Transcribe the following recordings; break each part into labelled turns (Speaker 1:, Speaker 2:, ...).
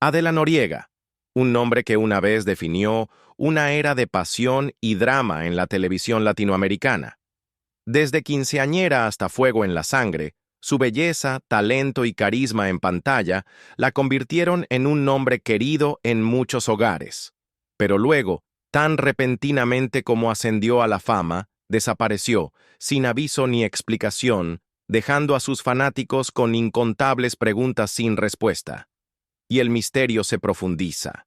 Speaker 1: Adela Noriega, un nombre que una vez definió una era de pasión y drama en la televisión latinoamericana. Desde quinceañera hasta Fuego en la Sangre, su belleza, talento y carisma en pantalla la convirtieron en un nombre querido en muchos hogares. Pero luego, tan repentinamente como ascendió a la fama, desapareció, sin aviso ni explicación, dejando a sus fanáticos con incontables preguntas sin respuesta. Y el misterio se profundiza.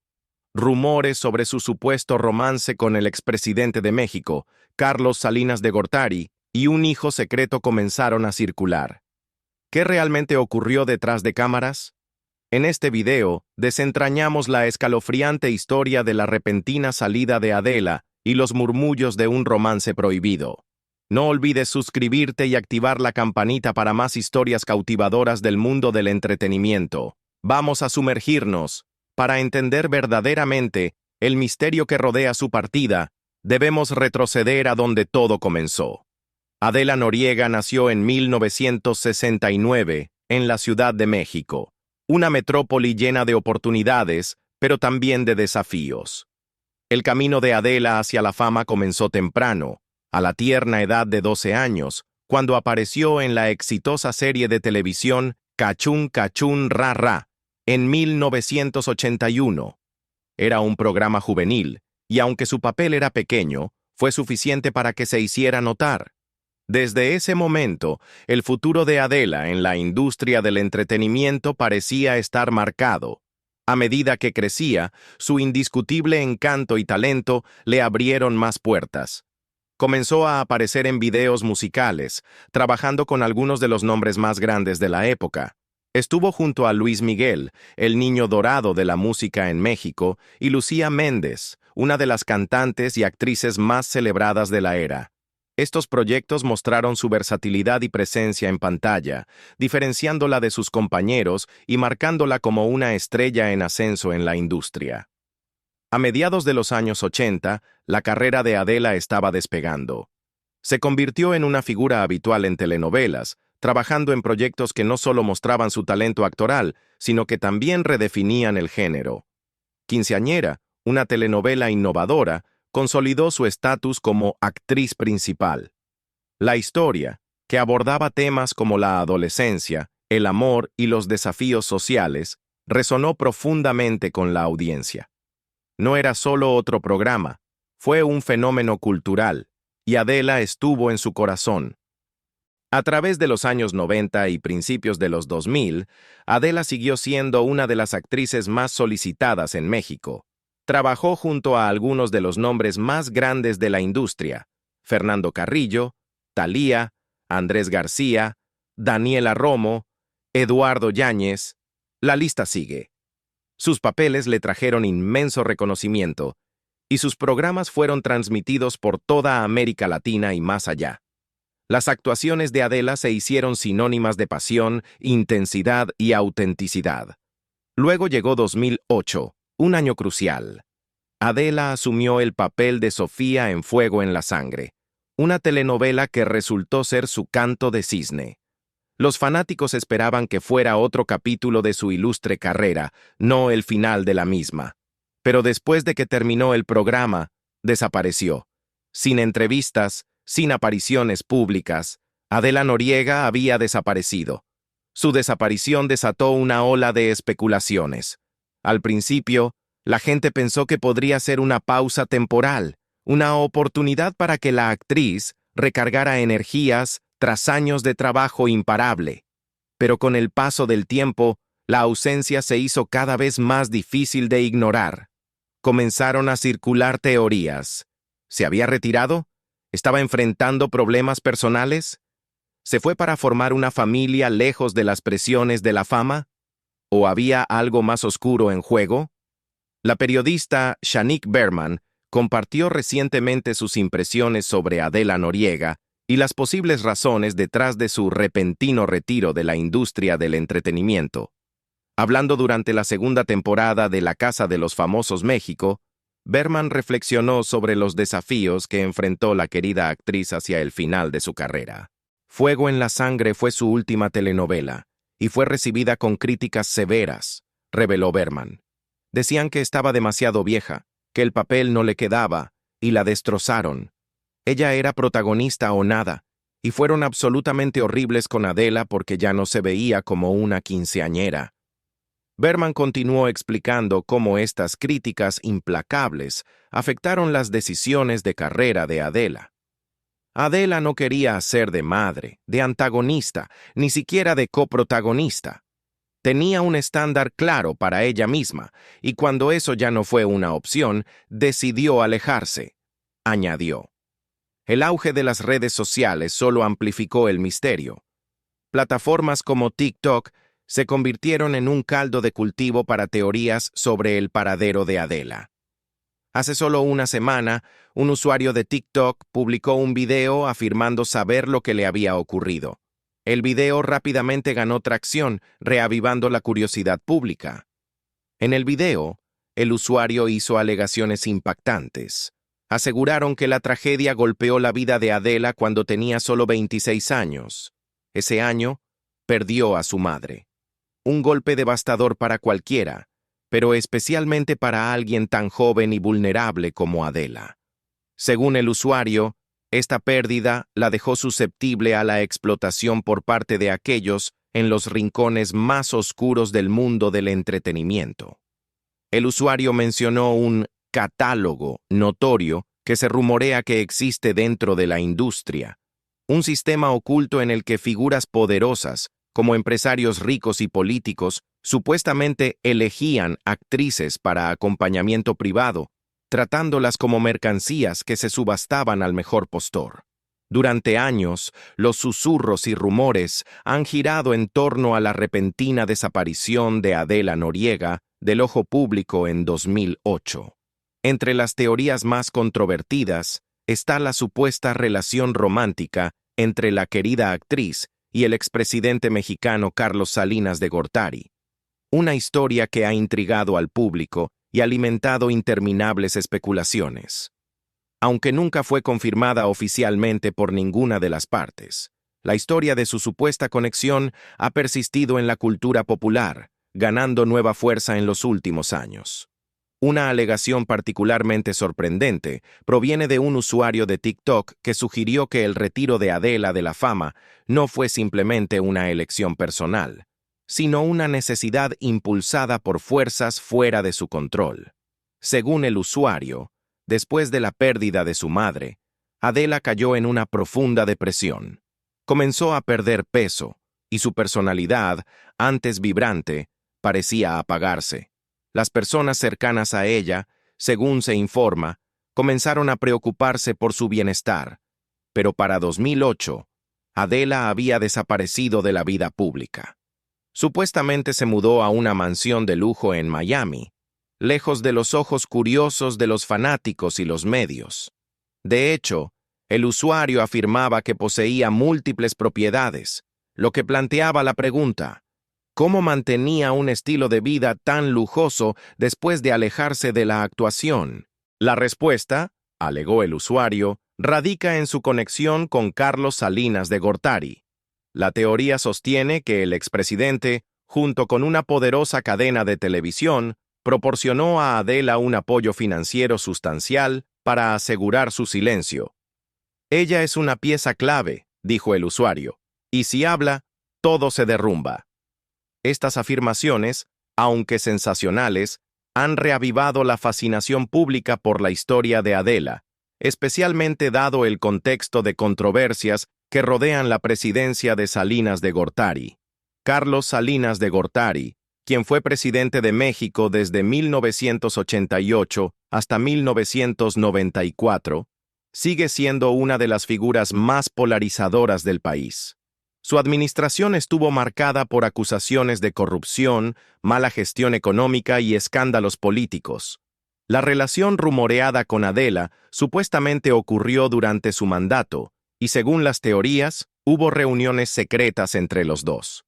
Speaker 1: Rumores sobre su supuesto romance con el expresidente de México, Carlos Salinas de Gortari, y un hijo secreto comenzaron a circular. ¿Qué realmente ocurrió detrás de cámaras? En este video, desentrañamos la escalofriante historia de la repentina salida de Adela y los murmullos de un romance prohibido. No olvides suscribirte y activar la campanita para más historias cautivadoras del mundo del entretenimiento. Vamos a sumergirnos. Para entender verdaderamente el misterio que rodea su partida, debemos retroceder a donde todo comenzó. Adela Noriega nació en 1969 en la Ciudad de México, una metrópoli llena de oportunidades, pero también de desafíos. El camino de Adela hacia la fama comenzó temprano, a la tierna edad de 12 años, cuando apareció en la exitosa serie de televisión Cachún Cachún Ra Ra, en 1981. Era un programa juvenil, y aunque su papel era pequeño, fue suficiente para que se hiciera notar. Desde ese momento, el futuro de Adela en la industria del entretenimiento parecía estar marcado. A medida que crecía, su indiscutible encanto y talento le abrieron más puertas. Comenzó a aparecer en videos musicales, trabajando con algunos de los nombres más grandes de la época. Estuvo junto a Luis Miguel, el niño dorado de la música en México, y Lucía Méndez, una de las cantantes y actrices más celebradas de la era. Estos proyectos mostraron su versatilidad y presencia en pantalla, diferenciándola de sus compañeros y marcándola como una estrella en ascenso en la industria. A mediados de los años 80, la carrera de Adela estaba despegando. Se convirtió en una figura habitual en telenovelas, trabajando en proyectos que no solo mostraban su talento actoral, sino que también redefinían el género. Quinceañera, una telenovela innovadora, consolidó su estatus como actriz principal. La historia, que abordaba temas como la adolescencia, el amor y los desafíos sociales, resonó profundamente con la audiencia. No era solo otro programa, fue un fenómeno cultural, y Adela estuvo en su corazón. A través de los años 90 y principios de los 2000, Adela siguió siendo una de las actrices más solicitadas en México. Trabajó junto a algunos de los nombres más grandes de la industria: Fernando Carrillo, Thalía, Andrés García, Daniela Romo, Eduardo Yáñez. La lista sigue. Sus papeles le trajeron inmenso reconocimiento, y sus programas fueron transmitidos por toda América Latina y más allá. Las actuaciones de Adela se hicieron sinónimas de pasión, intensidad y autenticidad. Luego llegó 2008, un año crucial. Adela asumió el papel de Sofía en Fuego en la Sangre, una telenovela que resultó ser su canto de cisne. Los fanáticos esperaban que fuera otro capítulo de su ilustre carrera, no el final de la misma. Pero después de que terminó el programa, desapareció. Sin entrevistas, sin apariciones públicas, Adela Noriega había desaparecido. Su desaparición desató una ola de especulaciones. Al principio, la gente pensó que podría ser una pausa temporal, una oportunidad para que la actriz recargara energías tras años de trabajo imparable. Pero con el paso del tiempo, la ausencia se hizo cada vez más difícil de ignorar. Comenzaron a circular teorías. ¿Se había retirado? ¿Estaba enfrentando problemas personales? ¿Se fue para formar una familia lejos de las presiones de la fama? ¿O había algo más oscuro en juego? La periodista Shanique Berman compartió recientemente sus impresiones sobre Adela Noriega y las posibles razones detrás de su repentino retiro de la industria del entretenimiento. Hablando durante la segunda temporada de La Casa de los Famosos México, Berman reflexionó sobre los desafíos que enfrentó la querida actriz hacia el final de su carrera. Fuego en la Sangre fue su última telenovela, y fue recibida con críticas severas. reveló Berman. Decían que estaba demasiado vieja, que el papel no le quedaba, y la destrozaron. Ella era protagonista o nada, y fueron absolutamente horribles con Adela porque ya no se veía como una quinceañera. Berman continuó explicando cómo estas críticas implacables afectaron las decisiones de carrera de Adela. Adela no quería hacer de madre, de antagonista, ni siquiera de coprotagonista. Tenía un estándar claro para ella misma, y cuando eso ya no fue una opción, decidió alejarse, añadió. El auge de las redes sociales solo amplificó el misterio. Plataformas como TikTok se convirtieron en un caldo de cultivo para teorías sobre el paradero de Adela. Hace solo una semana, un usuario de TikTok publicó un video afirmando saber lo que le había ocurrido. El video rápidamente ganó tracción, reavivando la curiosidad pública. En el video, el usuario hizo alegaciones impactantes. Aseguraron que la tragedia golpeó la vida de Adela cuando tenía solo 26 años. Ese año, perdió a su madre. Un golpe devastador para cualquiera, pero especialmente para alguien tan joven y vulnerable como Adela. Según el usuario, esta pérdida la dejó susceptible a la explotación por parte de aquellos en los rincones más oscuros del mundo del entretenimiento. El usuario mencionó un catálogo notorio que se rumorea que existe dentro de la industria, un sistema oculto en el que figuras poderosas, como empresarios ricos y políticos, supuestamente elegían actrices para acompañamiento privado, tratándolas como mercancías que se subastaban al mejor postor. Durante años, los susurros y rumores han girado en torno a la repentina desaparición de Adela Noriega del ojo público en 2008. Entre las teorías más controvertidas está la supuesta relación romántica entre la querida actriz y el expresidente mexicano Carlos Salinas de Gortari. Una historia que ha intrigado al público y alimentado interminables especulaciones. Aunque nunca fue confirmada oficialmente por ninguna de las partes, la historia de su supuesta conexión ha persistido en la cultura popular, ganando nueva fuerza en los últimos años. Una alegación particularmente sorprendente proviene de un usuario de TikTok que sugirió que el retiro de Adela de la fama no fue simplemente una elección personal, sino una necesidad impulsada por fuerzas fuera de su control. Según el usuario, después de la pérdida de su madre, Adela cayó en una profunda depresión. Comenzó a perder peso, y su personalidad, antes vibrante, parecía apagarse. Las personas cercanas a ella, según se informa, comenzaron a preocuparse por su bienestar, pero para 2008, Adela había desaparecido de la vida pública. Supuestamente se mudó a una mansión de lujo en Miami, lejos de los ojos curiosos de los fanáticos y los medios. De hecho, el usuario afirmaba que poseía múltiples propiedades, lo que planteaba la pregunta: ¿cómo mantenía un estilo de vida tan lujoso después de alejarse de la actuación? La respuesta, alegó el usuario, radica en su conexión con Carlos Salinas de Gortari. La teoría sostiene que el expresidente, junto con una poderosa cadena de televisión, proporcionó a Adela un apoyo financiero sustancial para asegurar su silencio. Ella es una pieza clave, dijo el usuario, y si habla, todo se derrumba. Estas afirmaciones, aunque sensacionales, han reavivado la fascinación pública por la historia de Adela, especialmente dado el contexto de controversias que rodean la presidencia de Salinas de Gortari. Carlos Salinas de Gortari, quien fue presidente de México desde 1988 hasta 1994, sigue siendo una de las figuras más polarizadoras del país. Su administración estuvo marcada por acusaciones de corrupción, mala gestión económica y escándalos políticos. La relación rumoreada con Adela supuestamente ocurrió durante su mandato, y según las teorías, hubo reuniones secretas entre los dos.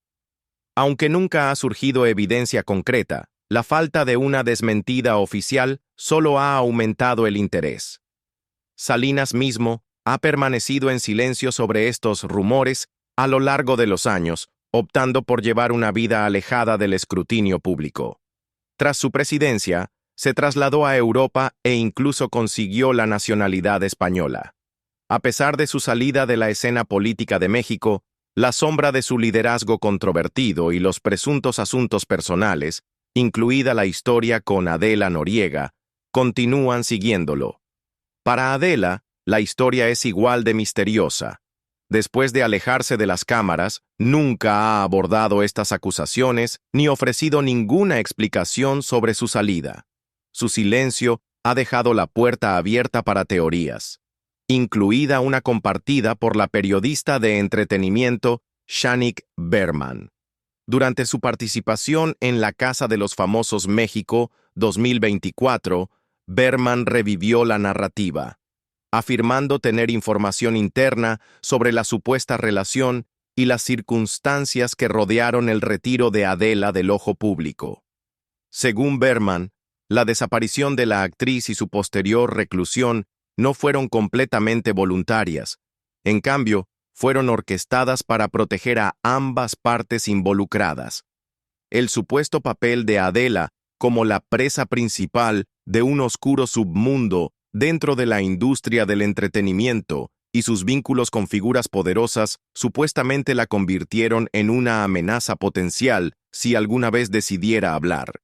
Speaker 1: Aunque nunca ha surgido evidencia concreta, la falta de una desmentida oficial solo ha aumentado el interés. Salinas mismo ha permanecido en silencio sobre estos rumores a lo largo de los años, optando por llevar una vida alejada del escrutinio público. Tras su presidencia, se trasladó a Europa e incluso consiguió la nacionalidad española. A pesar de su salida de la escena política de México, la sombra de su liderazgo controvertido y los presuntos asuntos personales, incluida la historia con Adela Noriega, continúan siguiéndolo. Para Adela, la historia es igual de misteriosa. Después de alejarse de las cámaras, nunca ha abordado estas acusaciones ni ofrecido ninguna explicación sobre su salida. Su silencio ha dejado la puerta abierta para teorías, incluida una compartida por la periodista de entretenimiento Shanik Berman. Durante su participación en La Casa de los Famosos México 2024, Berman revivió la narrativa, afirmando tener información interna sobre la supuesta relación y las circunstancias que rodearon el retiro de Adela del ojo público. Según Berman, la desaparición de la actriz y su posterior reclusión no fueron completamente voluntarias. En cambio, fueron orquestadas para proteger a ambas partes involucradas. El supuesto papel de Adela como la presa principal de un oscuro submundo dentro de la industria del entretenimiento y sus vínculos con figuras poderosas supuestamente la convirtieron en una amenaza potencial si alguna vez decidiera hablar.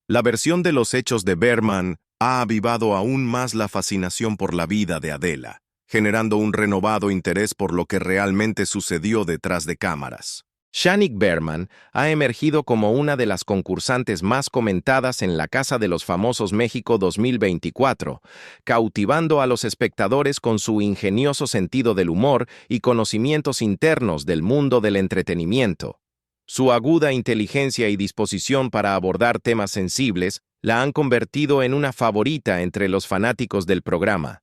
Speaker 1: La versión de los hechos de Berman ha avivado aún más la fascinación por la vida de Adela, generando un renovado interés por lo que realmente sucedió detrás de cámaras. Shanik Berman ha emergido como una de las concursantes más comentadas en La Casa de los Famosos México 2024, cautivando a los espectadores con su ingenioso sentido del humor y conocimientos internos del mundo del entretenimiento. Su aguda inteligencia y disposición para abordar temas sensibles la han convertido en una favorita entre los fanáticos del programa.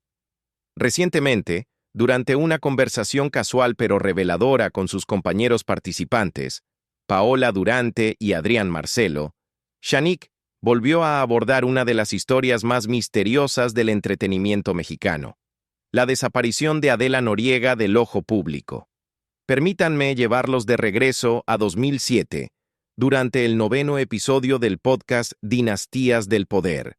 Speaker 1: Recientemente, durante una conversación casual pero reveladora con sus compañeros participantes, Paola Durante y Adrián Marcelo, Shanik volvió a abordar una de las historias más misteriosas del entretenimiento mexicano: la desaparición de Adela Noriega del ojo público. Permítanme llevarlos de regreso a 2007, durante el 9º episodio del podcast Dinastías del Poder.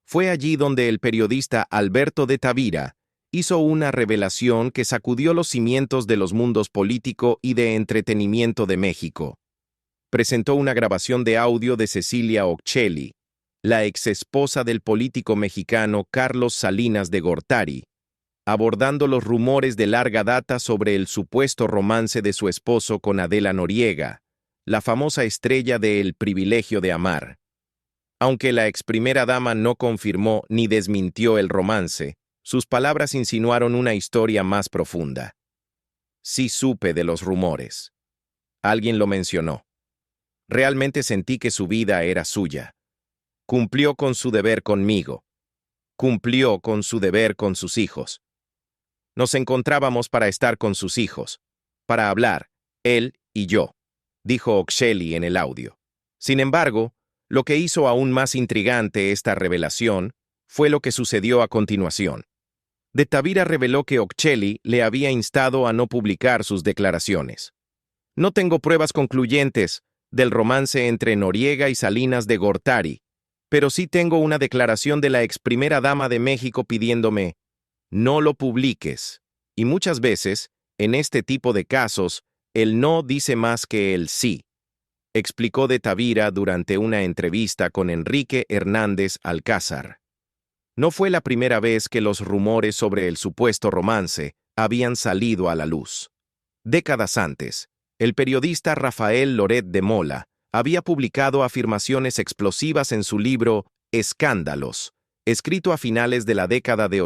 Speaker 1: Fue allí donde el periodista Alberto de Tavira hizo una revelación que sacudió los cimientos de los mundos político y de entretenimiento de México. Presentó una grabación de audio de Cecilia Ocelli, la exesposa del político mexicano Carlos Salinas de Gortari, abordando los rumores de larga data sobre el supuesto romance de su esposo con Adela Noriega, la famosa estrella de El Privilegio de Amar. Aunque la ex primera dama no confirmó ni desmintió el romance, sus palabras insinuaron una historia más profunda. Sí supe de los rumores. Alguien lo mencionó. Realmente sentí que su vida era suya. Cumplió con su deber conmigo. Cumplió con su deber con sus hijos. Nos encontrábamos para estar con sus hijos, para hablar, él y yo, dijo Ocelli en el audio. Sin embargo, lo que hizo aún más intrigante esta revelación fue lo que sucedió a continuación. De Tavira reveló que Ocelli le había instado a no publicar sus declaraciones. No tengo pruebas concluyentes del romance entre Noriega y Salinas de Gortari, pero sí tengo una declaración de la ex primera dama de México pidiéndome: no lo publiques. Y muchas veces, en este tipo de casos, el no dice más que el sí, explicó de Tavira durante una entrevista con Enrique Hernández Alcázar. No fue la primera vez que los rumores sobre el supuesto romance habían salido a la luz. Décadas antes, el periodista Rafael Loret de Mola había publicado afirmaciones explosivas en su libro Escándalos, escrito a finales de la década de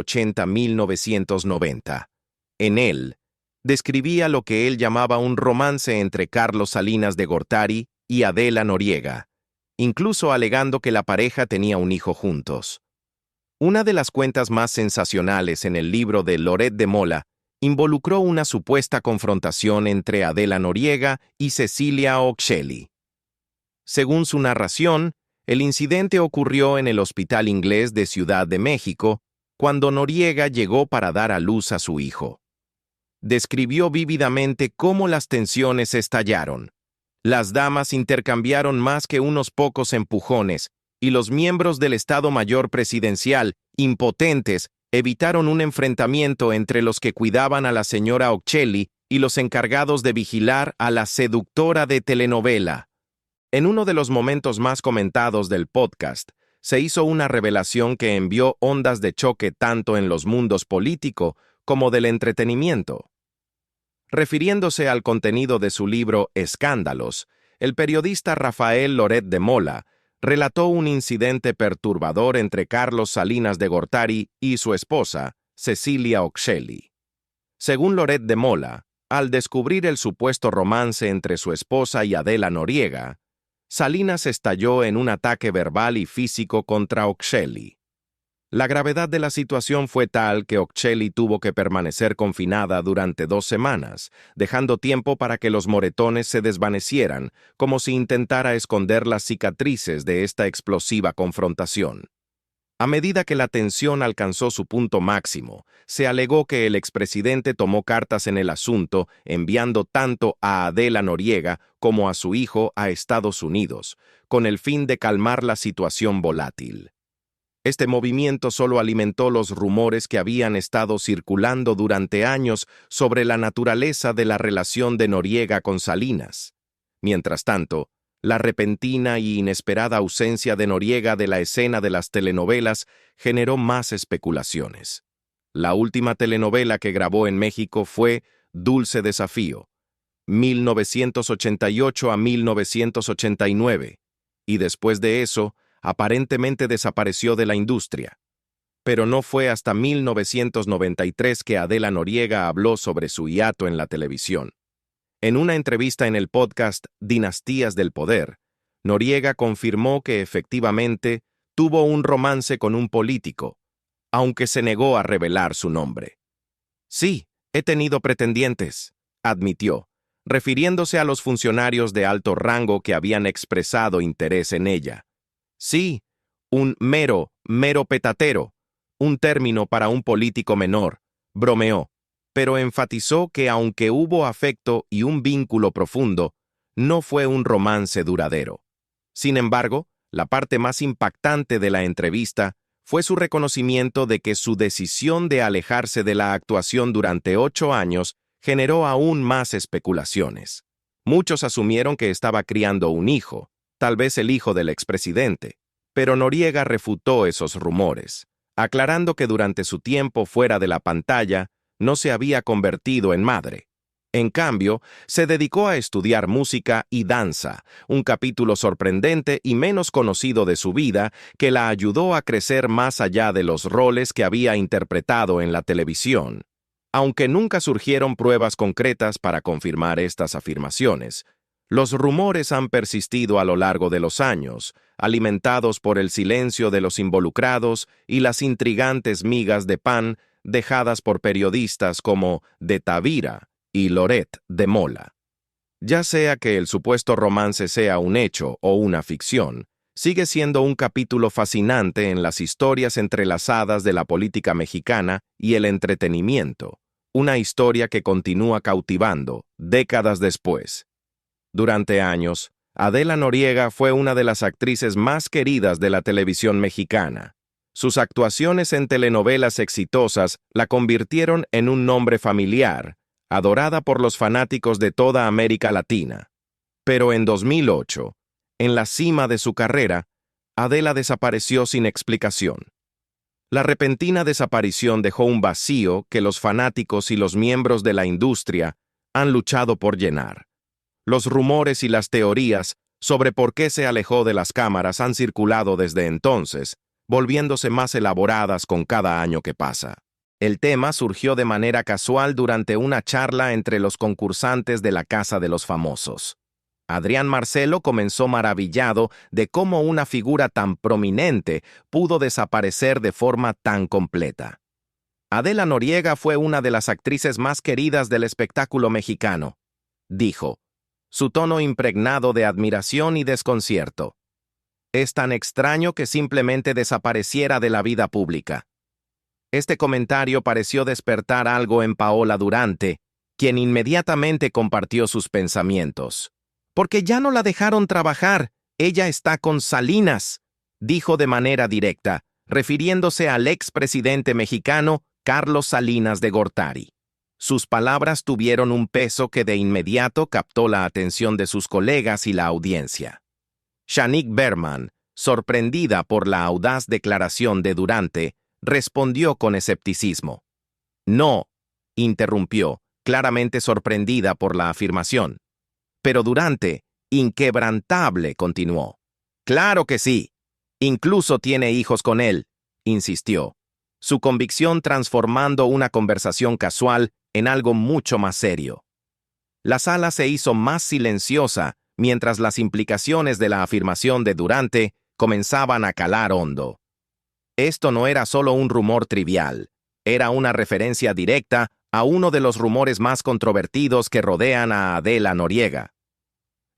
Speaker 1: 1990. En él, describía lo que él llamaba un romance entre Carlos Salinas de Gortari y Adela Noriega, incluso alegando que la pareja tenía un hijo juntos. Una de las cuentas más sensacionales en el libro de Loret de Mola involucró una supuesta confrontación entre Adela Noriega y Cecilia Ocelli. Según su narración, el incidente ocurrió en el Hospital Inglés de Ciudad de México, cuando Noriega llegó para dar a luz a su hijo. Describió vívidamente cómo las tensiones estallaron. Las damas intercambiaron más que unos pocos empujones y los miembros del Estado Mayor Presidencial, impotentes, evitaron un enfrentamiento entre los que cuidaban a la señora Ochelli y los encargados de vigilar a la seductora de telenovela. En uno de los momentos más comentados del podcast, se hizo una revelación que envió ondas de choque tanto en los mundos político como del entretenimiento. Refiriéndose al contenido de su libro Escándalos, el periodista Rafael Loret de Mola relató un incidente perturbador entre Carlos Salinas de Gortari y su esposa, Cecilia Ochelli. Según Loret de Mola, al descubrir el supuesto romance entre su esposa y Adela Noriega, Salinas estalló en un ataque verbal y físico contra Ochelli. La gravedad de la situación fue tal que Ochelli tuvo que permanecer confinada durante 2 semanas, dejando tiempo para que los moretones se desvanecieran, como si intentara esconder las cicatrices de esta explosiva confrontación. A medida que la tensión alcanzó su punto máximo, se alegó que el expresidente tomó cartas en el asunto, enviando tanto a Adela Noriega como a su hijo a Estados Unidos, con el fin de calmar la situación volátil. Este movimiento solo alimentó los rumores que habían estado circulando durante años sobre la naturaleza de la relación de Noriega con Salinas. Mientras tanto, la repentina y inesperada ausencia de Noriega de la escena de las telenovelas generó más especulaciones. La última telenovela que grabó en México fue Dulce Desafío, 1988 a 1989, y después de eso, aparentemente desapareció de la industria. Pero no fue hasta 1993 que Adela Noriega habló sobre su hiato en la televisión. En una entrevista en el podcast Dinastías del Poder, Noriega confirmó que efectivamente tuvo un romance con un político, aunque se negó a revelar su nombre. Sí, he tenido pretendientes, admitió, refiriéndose a los funcionarios de alto rango que habían expresado interés en ella. Sí, un mero petatero, un término para un político menor, bromeó, pero enfatizó que aunque hubo afecto y un vínculo profundo, no fue un romance duradero. Sin embargo, la parte más impactante de la entrevista fue su reconocimiento de que su decisión de alejarse de la actuación durante 8 años generó aún más especulaciones. Muchos asumieron que estaba criando un hijo, tal vez el hijo del expresidente, pero Noriega refutó esos rumores, aclarando que durante su tiempo fuera de la pantalla no se había convertido en madre. En cambio, se dedicó a estudiar música y danza, un capítulo sorprendente y menos conocido de su vida que la ayudó a crecer más allá de los roles que había interpretado en la televisión. Aunque nunca surgieron pruebas concretas para confirmar estas afirmaciones, los rumores han persistido a lo largo de los años, alimentados por el silencio de los involucrados y las intrigantes migas de pan dejadas por periodistas como de Tavira y Loret de Mola. Ya sea que el supuesto romance sea un hecho o una ficción, sigue siendo un capítulo fascinante en las historias entrelazadas de la política mexicana y el entretenimiento, una historia que continúa cautivando décadas después. Durante años, Adela Noriega fue una de las actrices más queridas de la televisión mexicana. Sus actuaciones en telenovelas exitosas la convirtieron en un nombre familiar, adorada por los fanáticos de toda América Latina. Pero en 2008, en la cima de su carrera, Adela desapareció sin explicación. La repentina desaparición dejó un vacío que los fanáticos y los miembros de la industria han luchado por llenar. Los rumores y las teorías sobre por qué se alejó de las cámaras han circulado desde entonces, volviéndose más elaboradas con cada año que pasa. El tema surgió de manera casual durante una charla entre los concursantes de la Casa de los Famosos. Adrián Marcelo comenzó maravillado de cómo una figura tan prominente pudo desaparecer de forma tan completa. Adela Noriega fue una de las actrices más queridas del espectáculo mexicano, dijo, su tono impregnado de admiración y desconcierto. Es tan extraño que simplemente desapareciera de la vida pública. Este comentario pareció despertar algo en Paola Durante, quien inmediatamente compartió sus pensamientos. Porque ya no la dejaron trabajar, ella está con Salinas. dijo de manera directa, refiriéndose al expresidente mexicano Carlos Salinas de Gortari. Sus palabras tuvieron un peso que de inmediato captó la atención de sus colegas y la audiencia. Shanique Berman, sorprendida por la audaz declaración de Durante, respondió con escepticismo. No, interrumpió, claramente sorprendida por la afirmación. Pero Durante, inquebrantable, continuó. Claro que sí. Incluso tiene hijos con él, insistió, su convicción transformando una conversación casual en algo mucho más serio. La sala se hizo más silenciosa mientras las implicaciones de la afirmación de Durante comenzaban a calar hondo. Esto no era solo un rumor trivial, era una referencia directa a uno de los rumores más controvertidos que rodean a Adela Noriega.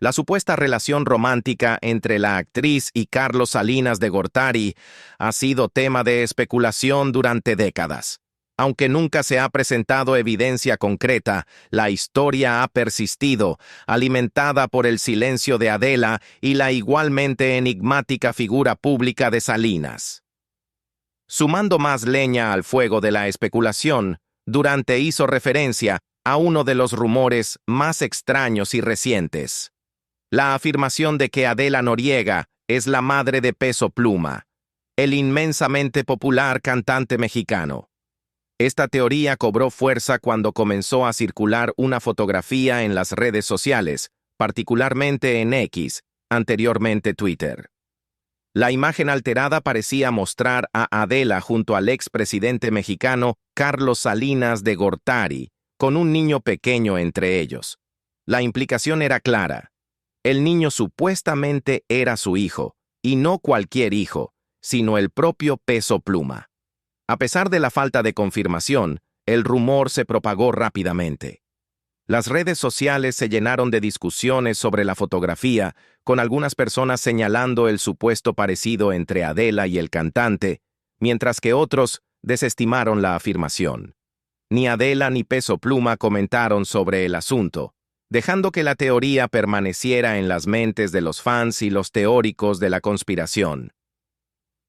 Speaker 1: La supuesta relación romántica entre la actriz y Carlos Salinas de Gortari ha sido tema de especulación durante décadas. Aunque nunca se ha presentado evidencia concreta, la historia ha persistido, alimentada por el silencio de Adela y la igualmente enigmática figura pública de Salinas. Sumando más leña al fuego de la especulación, Durante hizo referencia a uno de los rumores más extraños y recientes. La afirmación de que Adela Noriega es la madre de Peso Pluma, el inmensamente popular cantante mexicano. Esta teoría cobró fuerza cuando comenzó a circular una fotografía en las redes sociales, particularmente en X, anteriormente Twitter. La imagen alterada parecía mostrar a Adela junto al expresidente mexicano Carlos Salinas de Gortari, con un niño pequeño entre ellos. La implicación era clara. El niño supuestamente era su hijo, y no cualquier hijo, sino el propio Peso Pluma. A pesar de la falta de confirmación, el rumor se propagó rápidamente. Las redes sociales se llenaron de discusiones sobre la fotografía, con algunas personas señalando el supuesto parecido entre Adela y el cantante, mientras que otros desestimaron la afirmación. Ni Adela ni Peso Pluma comentaron sobre el asunto, dejando que la teoría permaneciera en las mentes de los fans y los teóricos de la conspiración.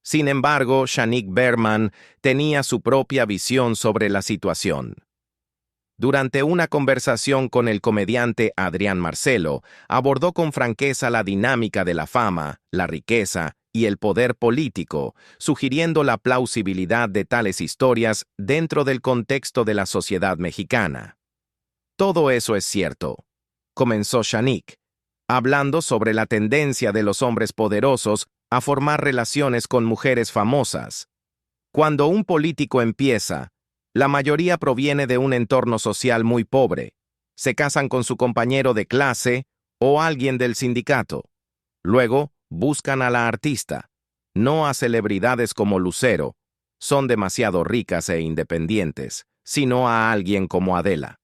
Speaker 1: Sin embargo, Shanique Berman tenía su propia visión sobre la situación. Durante una conversación con el comediante Adrián Marcelo, abordó con franqueza la dinámica de la fama, la riqueza y el poder político, sugiriendo la plausibilidad de tales historias dentro del contexto de la sociedad mexicana. Todo eso es cierto, comenzó Shanique, hablando sobre la tendencia de los hombres poderosos a formar relaciones con mujeres famosas. Cuando un político empieza, la mayoría proviene de un entorno social muy pobre. Se casan con su compañero de clase o alguien del sindicato. Luego, buscan a la artista, no a celebridades como Lucero, son demasiado ricas e independientes, sino a alguien como Adela.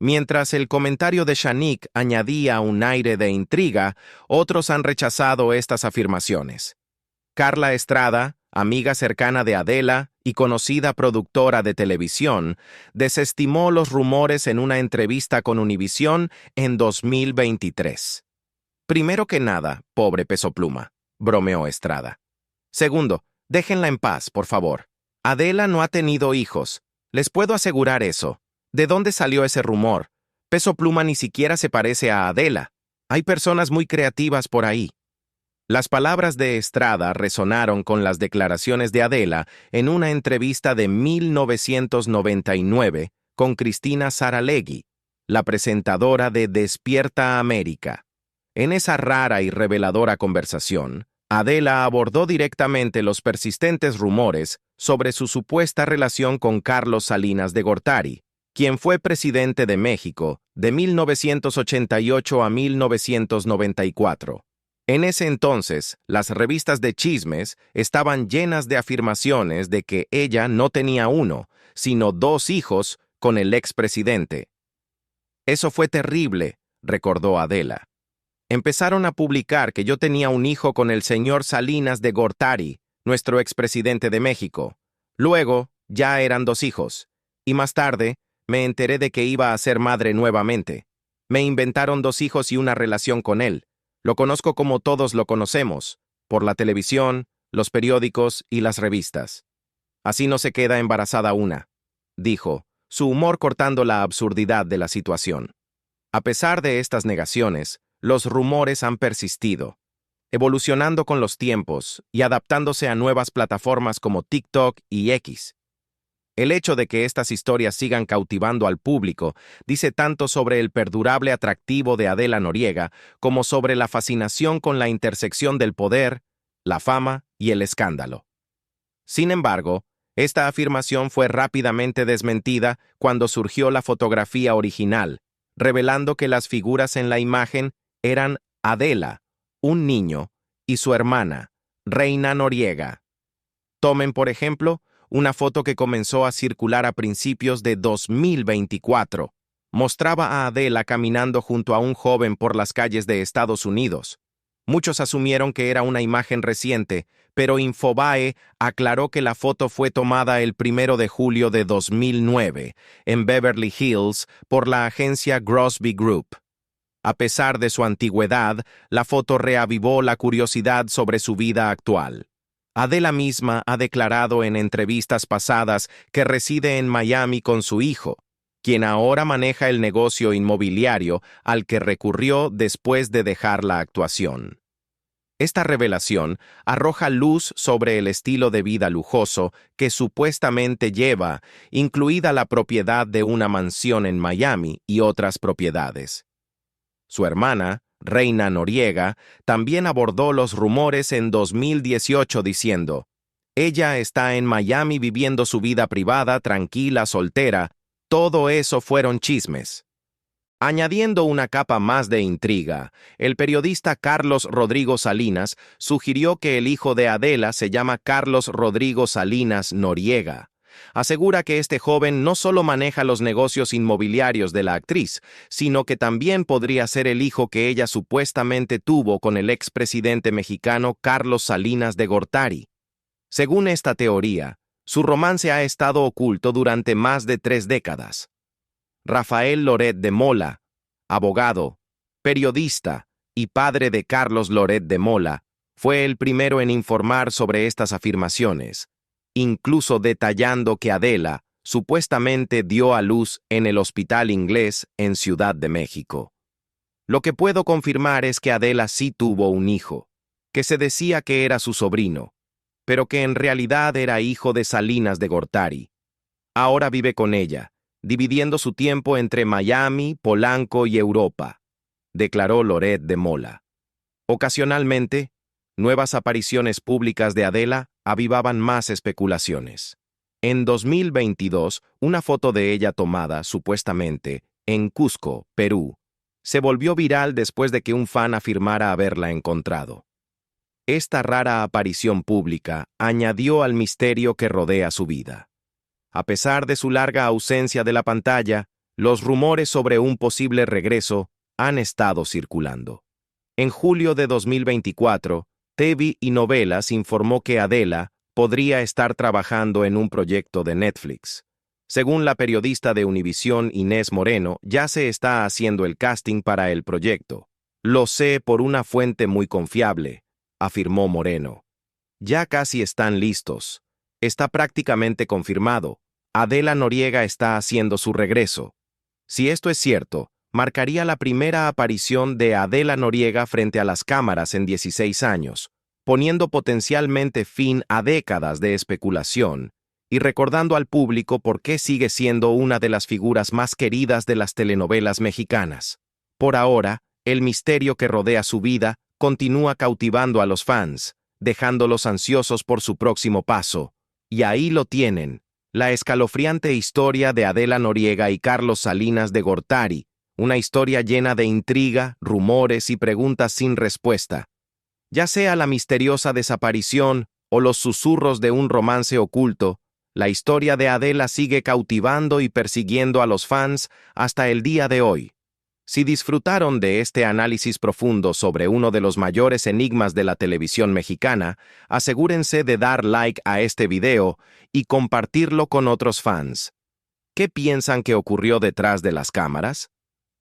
Speaker 1: Mientras el comentario de Shanique añadía un aire de intriga, otros han rechazado estas afirmaciones. Carla Estrada, amiga cercana de Adela y conocida productora de televisión, desestimó los rumores en una entrevista con Univisión en 2023. Primero que nada, pobre Peso Pluma, bromeó Estrada. Segundo, déjenla en paz, por favor. Adela no ha tenido hijos, les puedo asegurar eso. ¿De dónde salió ese rumor? Peso Pluma ni siquiera se parece a Adela. Hay personas muy creativas por ahí. Las palabras de Estrada resonaron con las declaraciones de Adela en una entrevista de 1999 con Cristina Saralegui, la presentadora de Despierta América. En esa rara y reveladora conversación, Adela abordó directamente los persistentes rumores sobre su supuesta relación con Carlos Salinas de Gortari, quien fue presidente de México de 1988 a 1994. En ese entonces, las revistas de chismes estaban llenas de afirmaciones de que ella no tenía uno, sino dos hijos con el expresidente. Eso fue terrible, recordó Adela. Empezaron a publicar que yo tenía un hijo con el señor Salinas de Gortari, nuestro expresidente de México. Luego, ya eran dos hijos. Y más tarde, me enteré de que iba a ser madre nuevamente. Me inventaron dos hijos y una relación con él. Lo conozco como todos lo conocemos. por la televisión, los periódicos y las revistas. Así no se queda embarazada una, dijo, su humor cortando la absurdidad de la situación. A pesar de estas negaciones, los rumores han persistido, evolucionando con los tiempos y adaptándose a nuevas plataformas como TikTok y X. El hecho de que estas historias sigan cautivando al público dice tanto sobre el perdurable atractivo de Adela Noriega como sobre la fascinación con la intersección del poder, la fama y el escándalo. Sin embargo, esta afirmación fue rápidamente desmentida cuando surgió la fotografía original, revelando que las figuras en la imagen eran Adela, un niño, y su hermana, Reina Noriega. Tomen, por ejemplo, una foto que comenzó a circular a principios de 2024. Mostraba a Adela caminando junto a un joven por las calles de Estados Unidos. Muchos asumieron que era una imagen reciente, pero Infobae aclaró que la foto fue tomada el 1 de julio de 2009, en Beverly Hills, por la agencia Grosby Group. A pesar de su antigüedad, la foto reavivó la curiosidad sobre su vida actual. Adela misma ha declarado en entrevistas pasadas que reside en Miami con su hijo, quien ahora maneja el negocio inmobiliario al que recurrió después de dejar la actuación. Esta revelación arroja luz sobre el estilo de vida lujoso que supuestamente lleva, incluida la propiedad de una mansión en Miami y otras propiedades. Su hermana, Reina Noriega, también abordó los rumores en 2018 diciendo: «Ella está en Miami viviendo su vida privada, tranquila, soltera. Todo eso fueron chismes». Añadiendo una capa más de intriga, el periodista Carlos Rodrigo Salinas sugirió que el hijo de Adela se llama Carlos Rodrigo Salinas Noriega. Asegura que este joven no solo maneja los negocios inmobiliarios de la actriz, sino que también podría ser el hijo que ella supuestamente tuvo con el expresidente mexicano Carlos Salinas de Gortari. Según esta teoría, su romance ha estado oculto durante más de 3 décadas. Rafael Loret de Mola, abogado, periodista y padre de Carlos Loret de Mola, fue el primero en informar sobre estas afirmaciones, incluso detallando que Adela supuestamente dio a luz en el Hospital Inglés en Ciudad de México. Lo que puedo confirmar es que Adela sí tuvo un hijo, que se decía que era su sobrino, pero que en realidad era hijo de Salinas de Gortari. Ahora vive con ella, dividiendo su tiempo entre Miami, Polanco y Europa, declaró Loret de Mola. Ocasionalmente, nuevas apariciones públicas de Adela avivaban más especulaciones. En 2022, una foto de ella tomada, supuestamente, en Cusco, Perú, se volvió viral después de que un fan afirmara haberla encontrado. Esta rara aparición pública añadió al misterio que rodea su vida. A pesar de su larga ausencia de la pantalla, los rumores sobre un posible regreso han estado circulando. En julio de 2024, TV y Novelas informó que Adela podría estar trabajando en un proyecto de Netflix. Según la periodista de Univisión Inés Moreno, ya se está haciendo el casting para el proyecto. «Lo sé por una fuente muy confiable», afirmó Moreno. «Ya casi están listos. Está prácticamente confirmado. Adela Noriega está haciendo su regreso». Si esto es cierto, marcaría la primera aparición de Adela Noriega frente a las cámaras en 16 años, poniendo potencialmente fin a décadas de especulación y recordando al público por qué sigue siendo una de las figuras más queridas de las telenovelas mexicanas. Por ahora, el misterio que rodea su vida continúa cautivando a los fans, dejándolos ansiosos por su próximo paso. Y ahí lo tienen, la escalofriante historia de Adela Noriega y Carlos Salinas de Gortari, una historia llena de intriga, rumores y preguntas sin respuesta. Ya sea la misteriosa desaparición o los susurros de un romance oculto, la historia de Adela sigue cautivando y persiguiendo a los fans hasta el día de hoy. Si disfrutaron de este análisis profundo sobre uno de los mayores enigmas de la televisión mexicana, asegúrense de dar like a este video y compartirlo con otros fans. ¿Qué piensan que ocurrió detrás de las cámaras?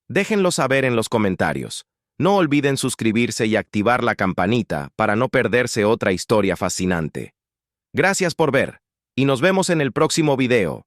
Speaker 1: Déjenlo saber en los comentarios. No olviden suscribirse y activar la campanita para no perderse otra historia fascinante. Gracias por ver, y nos vemos en el próximo video.